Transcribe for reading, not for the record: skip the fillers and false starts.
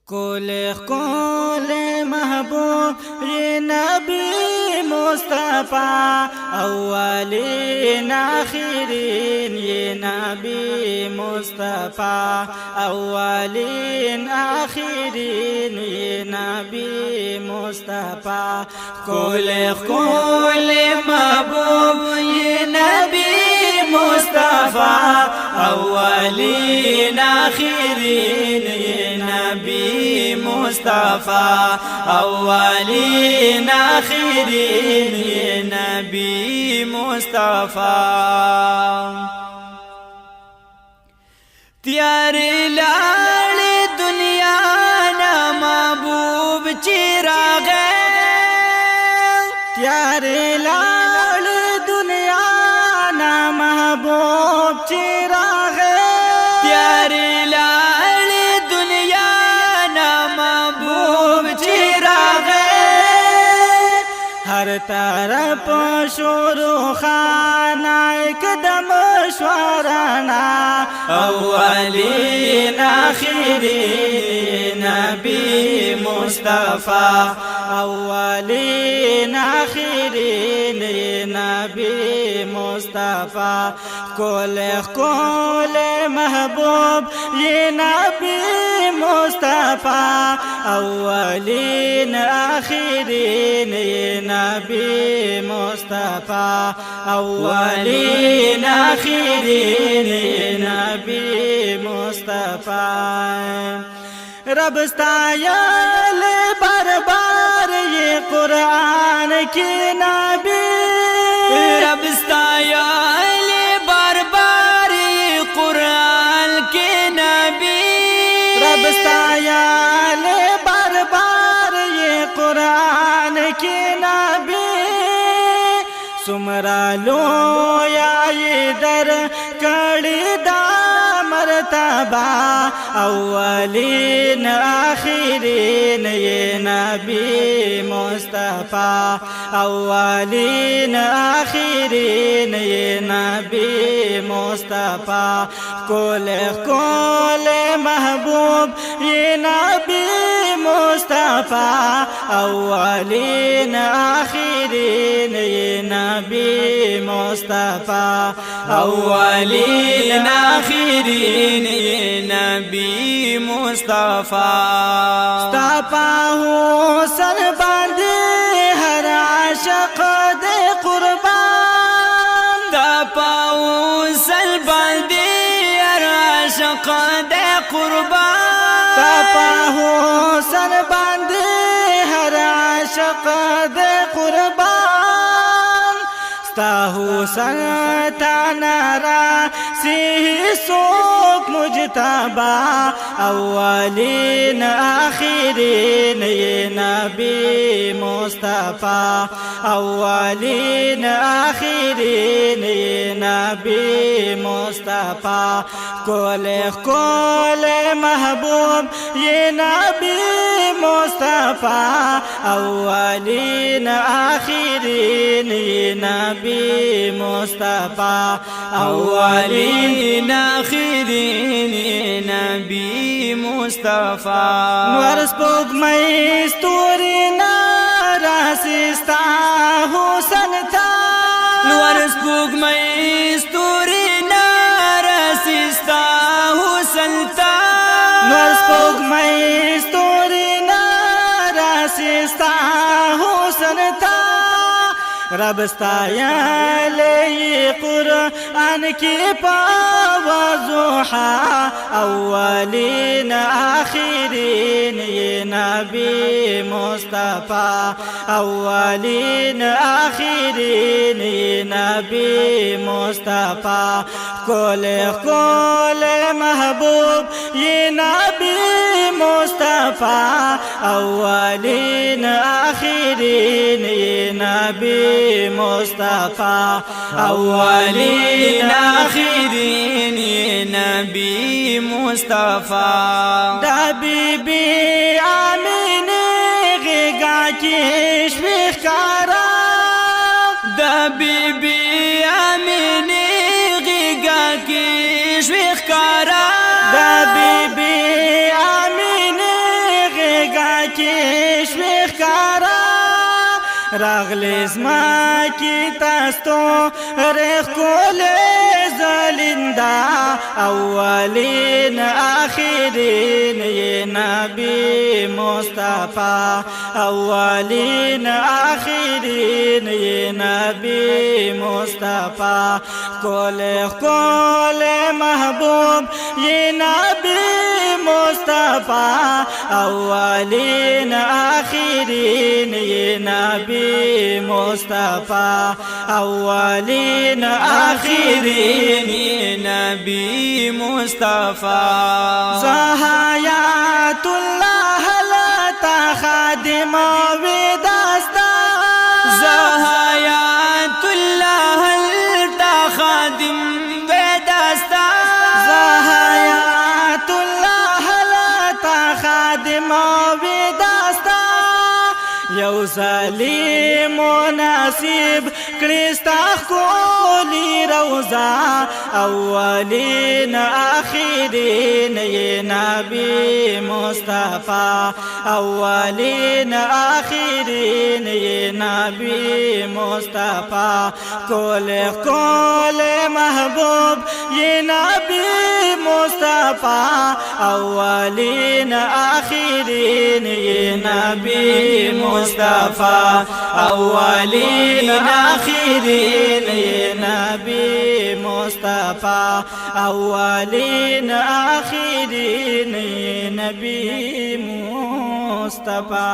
کل محبوب یہ نبی مصطفیٰ اولین آخرین یہ نبی مصطفیٰ اولین آخرین یہ نبی مصطفیٰ کل محبوب یہ نبی مصطفیٰ اولین آخرین یہ نبی مصطفیٰ اولین آخرین یہ نبی مصطفیٰ تیاری لاڑ دنیا نا محبوب چراغ تیاری لاڑ دنیا نا محبوب چراغ تیاری لاڑ دنیا نا محبوب چراغ ہر طرف شروع خانہ اقدم شورانا اولین آخرین نبی مصطفیٰ اولین آخرین نبی مصطفیٰ کل محبوب یہ نبی مصطفیٰ اولین آخرین نبی مصطفیٰ اولین آخرین نبی مصطفیٰ رب استایل بار بار یہ قرآن کی نبی رب استایل بار بار یہ قرآن کی نبی رب استایل بار بار یہ قرآن کی نبی سمرا لو یا در کڑی دا مرتبہ اولین آخرین یہ نبی مصطفیٰ اولین آخرین یہ نبی مصطفیٰ کل محبوب یہ نبی مصطفیٰ اولین آخرین یہ نبی مصطفیٰ اولین آخرین یہ نبی مصطفیٰ ہوں سر باندھے ہر عاشق دے قربان ہوں سر باندھے ہر عاشق دے قربان ہوں سر باندھے ہر عاشق دے قربان تاہو سنتا نارا سی سوک مجتبا اولین آخرین یہ نبی مصطفیٰ اولین آخرین یہ نبی مصطفیٰ کل محبوب یہ نبی مصطفیٰ اولین آخرین یہ نبی مصطفیٰ اولین آخرین یہ نبی مصطفیٰ نور سپوږمۍ ستوري ناراسستا حسن تا نور سپوږمۍ ستوري ناراسستا حسن تا نور سپوږمۍ ستوري ناراسستا حسن تا رب استایل قرآن کی پاوزوحا اولین آخرین یہ نبی مصطفیٰ اولین آخرین یہ نبی مصطفیٰ کل محبوب یہ نبی مصطفیٰ اولین آخرین یہ نبی مصطفیٰ اولین آخرین یہ نبی مصطفیٰ دا بی بی آمین غیگا کی شویخ کارا دا بی بی آمین غیگا کی شویخ کارا دا بی بی آمین کې شوي ښکارا راغلی زما کې تاستو رخ کولې زلنده اولین آخرین یې نبی مصطفی اولین آخرین یې نبی مصطفی کول محبوب یې نبی مصطفی اولین آخرین یې نبی مصطفی اولین آخرین یې نبی مصطفی زحیات الله لتا خادم وداستا زحیات الله لتا خادم وداستا زحیات الله لتا خادم وداستا یو ظالم مناسب کړستا کولی روزا اولین آخرین یې نبی مصطفی اولین آخرین یې نبی مصطفی کول محبوب یې نبی مصطفی اولین آخرین یې نبی مصطفی اولین آخرین یې نبی مصطفی اولین آخرین یې نبی مصطفی